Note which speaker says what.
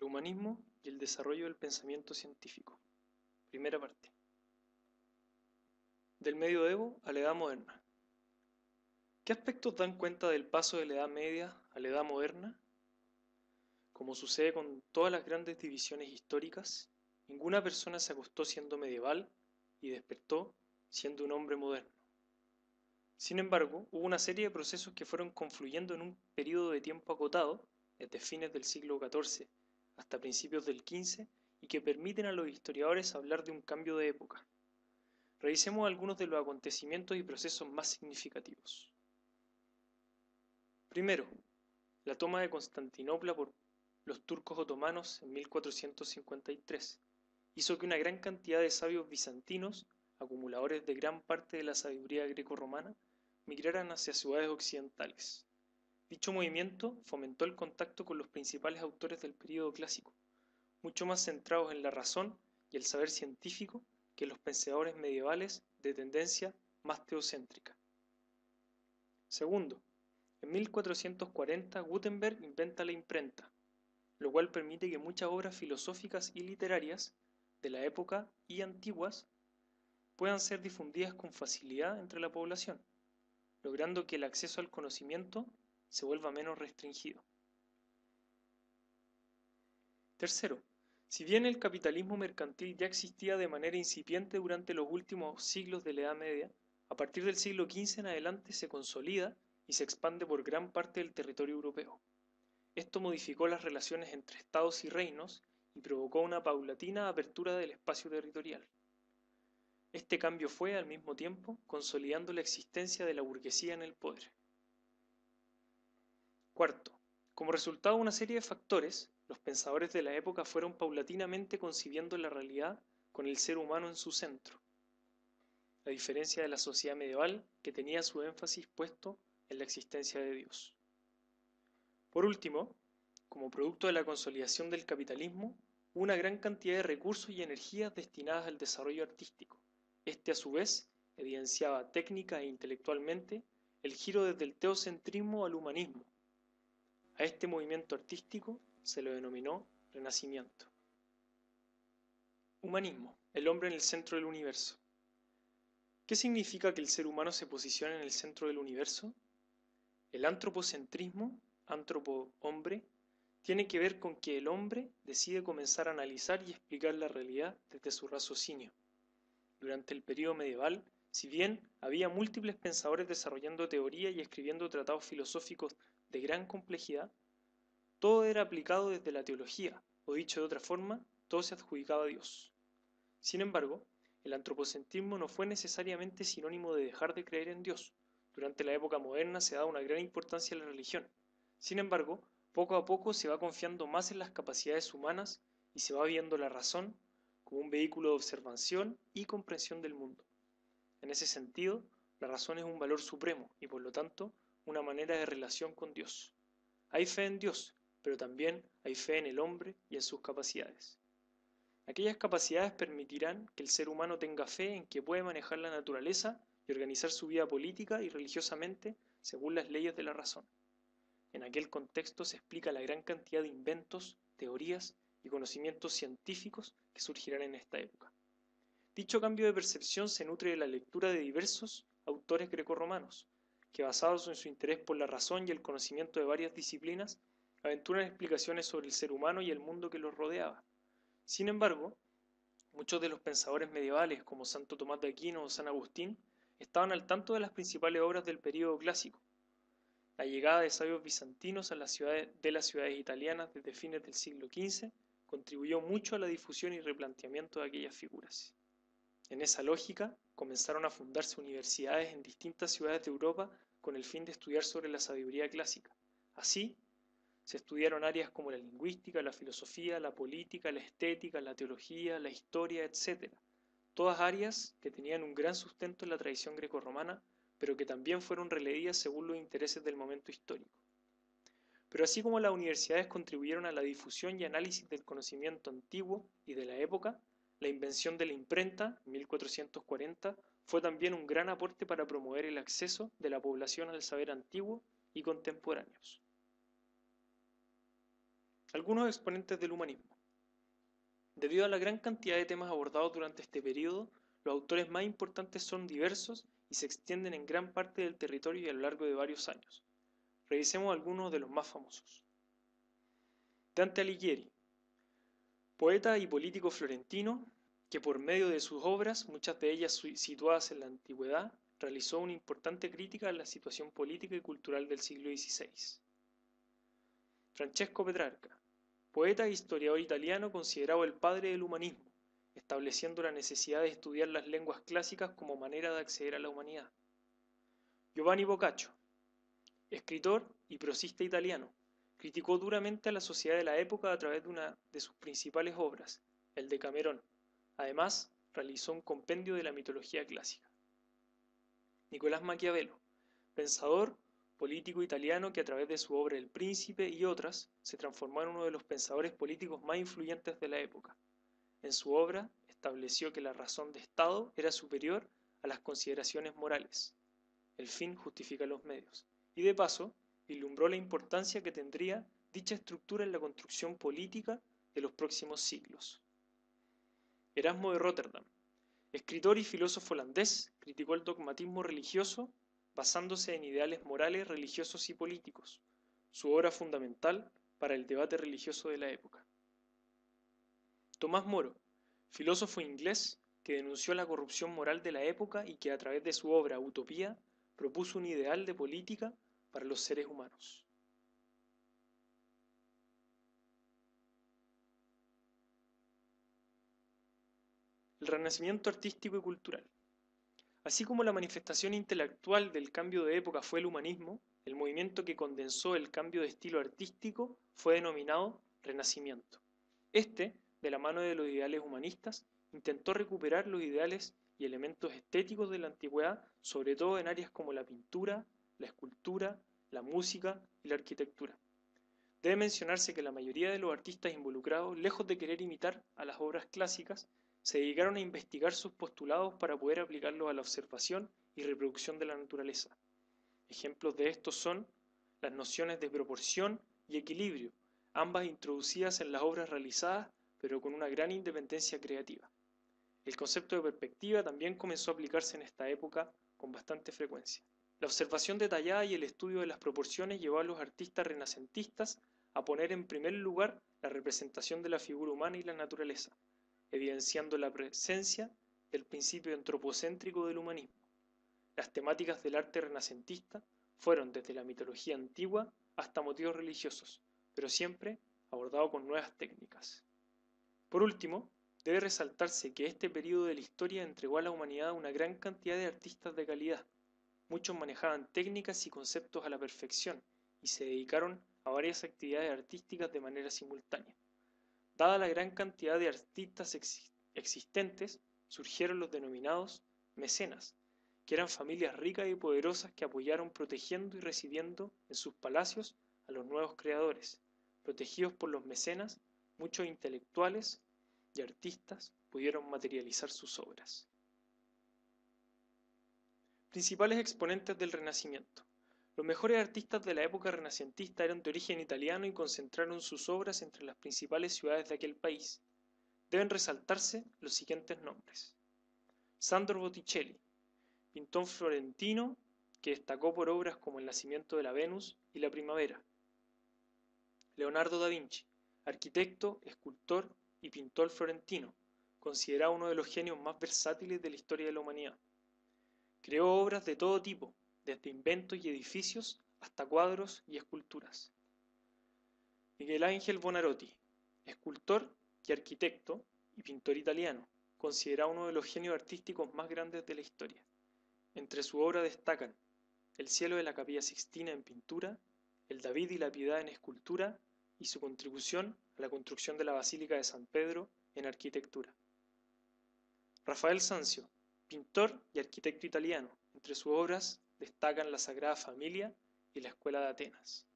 Speaker 1: El humanismo y el desarrollo del pensamiento científico. Primera parte. Del medioevo a la Edad Moderna. ¿Qué aspectos dan cuenta del paso de la Edad Media a la Edad Moderna? Como sucede con todas las grandes divisiones históricas, ninguna persona se acostó siendo medieval y despertó siendo un hombre moderno. Sin embargo, hubo una serie de procesos que fueron confluyendo en un periodo de tiempo acotado, desde fines del siglo XIV hasta principios del XV, y que permiten a los historiadores hablar de un cambio de época. Revisemos algunos de los acontecimientos y procesos más significativos. Primero, la toma de Constantinopla por los turcos otomanos en 1453 hizo que una gran cantidad de sabios bizantinos, acumuladores de gran parte de la sabiduría grecorromana, migraran hacia ciudades occidentales. Dicho movimiento fomentó el contacto con los principales autores del período clásico, mucho más centrados en la razón y el saber científico que los pensadores medievales de tendencia más teocéntrica. Segundo, en 1440 Gutenberg inventa la imprenta, lo cual permite que muchas obras filosóficas y literarias de la época y antiguas puedan ser difundidas con facilidad entre la población, logrando que el acceso al conocimiento se vuelva menos restringido. Tercero, si bien el capitalismo mercantil ya existía de manera incipiente durante los últimos siglos de la Edad Media, a partir del siglo XV en adelante se consolida y se expande por gran parte del territorio europeo. Esto modificó las relaciones entre estados y reinos y provocó una paulatina apertura del espacio territorial. Este cambio fue, al mismo tiempo, consolidando la existencia de la burguesía en el poder. Cuarto, como resultado de una serie de factores, los pensadores de la época fueron paulatinamente concibiendo la realidad con el ser humano en su centro, a diferencia de la sociedad medieval que tenía su énfasis puesto en la existencia de Dios. Por último, como producto de la consolidación del capitalismo, hubo una gran cantidad de recursos y energías destinadas al desarrollo artístico. Este, a su vez, evidenciaba técnica e intelectualmente el giro desde el teocentrismo al humanismo. A este movimiento artístico se lo denominó Renacimiento. Humanismo, el hombre en el centro del universo. ¿Qué significa que el ser humano se posicione en el centro del universo? El antropocentrismo, antropo-hombre, tiene que ver con que el hombre decide comenzar a analizar y explicar la realidad desde su raciocinio. Durante el período medieval, si bien había múltiples pensadores desarrollando teoría y escribiendo tratados filosóficos de gran complejidad, todo era aplicado desde la teología, o dicho de otra forma, todo se adjudicaba a Dios. Sin embargo, el antropocentrismo no fue necesariamente sinónimo de dejar de creer en Dios. Durante la época moderna se da una gran importancia a la religión. Sin embargo, poco a poco se va confiando más en las capacidades humanas y se va viendo la razón como un vehículo de observación y comprensión del mundo. En ese sentido, la razón es un valor supremo y por lo tanto una manera de relación con Dios. Hay fe en Dios, pero también hay fe en el hombre y en sus capacidades. Aquellas capacidades permitirán que el ser humano tenga fe en que puede manejar la naturaleza y organizar su vida política y religiosamente según las leyes de la razón. En aquel contexto se explica la gran cantidad de inventos, teorías y conocimientos científicos que surgirán en esta época. Dicho cambio de percepción se nutre de la lectura de diversos autores grecorromanos, que basados en su interés por la razón y el conocimiento de varias disciplinas, aventuran explicaciones sobre el ser humano y el mundo que los rodeaba. Sin embargo, muchos de los pensadores medievales, como Santo Tomás de Aquino o San Agustín, estaban al tanto de las principales obras del período clásico. La llegada de sabios bizantinos a las ciudades italianas desde fines del siglo XV contribuyó mucho a la difusión y replanteamiento de aquellas figuras. En esa lógica, comenzaron a fundarse universidades en distintas ciudades de Europa con el fin de estudiar sobre la sabiduría clásica. Así, se estudiaron áreas como la lingüística, la filosofía, la política, la estética, la teología, la historia, etc. Todas áreas que tenían un gran sustento en la tradición grecorromana, pero que también fueron releídas según los intereses del momento histórico. Pero así como las universidades contribuyeron a la difusión y análisis del conocimiento antiguo y de la época, la invención de la imprenta, en 1440, fue también un gran aporte para promover el acceso de la población al saber antiguo y contemporáneos. Algunos exponentes del humanismo. Debido a la gran cantidad de temas abordados durante este periodo, los autores más importantes son diversos y se extienden en gran parte del territorio y a lo largo de varios años. Revisemos algunos de los más famosos. Dante Alighieri, poeta y político florentino, que por medio de sus obras, muchas de ellas situadas en la antigüedad, realizó una importante crítica a la situación política y cultural del siglo XVI. Francesco Petrarca, poeta e historiador italiano considerado el padre del humanismo, estableciendo la necesidad de estudiar las lenguas clásicas como manera de acceder a la humanidad. Giovanni Boccaccio, escritor y prosista italiano, criticó duramente a la sociedad de la época a través de una de sus principales obras, el Decamerón. Además, realizó un compendio de la mitología clásica. Nicolás Maquiavelo, pensador, político italiano que a través de su obra El Príncipe y otras se transformó en uno de los pensadores políticos más influyentes de la época. En su obra estableció que la razón de Estado era superior a las consideraciones morales. El fin justifica los medios. Y de paso, vislumbró la importancia que tendría dicha estructura en la construcción política de los próximos siglos. Erasmo de Róterdam, escritor y filósofo holandés, criticó el dogmatismo religioso basándose en ideales morales, religiosos y políticos, su obra fundamental para el debate religioso de la época. Tomás Moro, filósofo inglés que denunció la corrupción moral de la época y que a través de su obra Utopía propuso un ideal de política para los seres humanos. El renacimiento artístico y cultural. Así como la manifestación intelectual del cambio de época fue el humanismo, el movimiento que condensó el cambio de estilo artístico fue denominado Renacimiento. Este, de la mano de los ideales humanistas, intentó recuperar los ideales y elementos estéticos de la antigüedad, sobre todo en áreas como la pintura, la escultura, la música y la arquitectura. Debe mencionarse que la mayoría de los artistas involucrados, lejos de querer imitar a las obras clásicas, se dedicaron a investigar sus postulados para poder aplicarlos a la observación y reproducción de la naturaleza. Ejemplos de estos son las nociones de proporción y equilibrio, ambas introducidas en las obras realizadas, pero con una gran independencia creativa. El concepto de perspectiva también comenzó a aplicarse en esta época con bastante frecuencia. La observación detallada y el estudio de las proporciones llevó a los artistas renacentistas a poner en primer lugar la representación de la figura humana y la naturaleza, evidenciando la presencia del principio antropocéntrico del humanismo. Las temáticas del arte renacentista fueron desde la mitología antigua hasta motivos religiosos, pero siempre abordado con nuevas técnicas. Por último, debe resaltarse que este periodo de la historia entregó a la humanidad una gran cantidad de artistas de calidad. Muchos manejaban técnicas y conceptos a la perfección y se dedicaron a varias actividades artísticas de manera simultánea. Dada la gran cantidad de artistas existentes, surgieron los denominados mecenas, que eran familias ricas y poderosas que apoyaron protegiendo y recibiendo en sus palacios a los nuevos creadores. Protegidos por los mecenas, muchos intelectuales y artistas pudieron materializar sus obras. Principales exponentes del Renacimiento. Los mejores artistas de la época renacentista eran de origen italiano y concentraron sus obras entre las principales ciudades de aquel país. Deben resaltarse los siguientes nombres. Sandro Botticelli, pintor florentino que destacó por obras como El nacimiento de la Venus y La primavera. Leonardo da Vinci, arquitecto, escultor y pintor florentino, considerado uno de los genios más versátiles de la historia de la humanidad. Creó obras de todo tipo, desde inventos y edificios hasta cuadros y esculturas. Miguel Ángel Buonarroti, escultor y arquitecto y pintor italiano, considerado uno de los genios artísticos más grandes de la historia. Entre su obra destacan El cielo de la Capilla Sixtina en pintura, El David y la Piedad en escultura y su contribución a la construcción de la Basílica de San Pedro en arquitectura. Rafael Sanzio, pintor y arquitecto italiano. Entre sus obras destacan la Sagrada Familia y la Escuela de Atenas.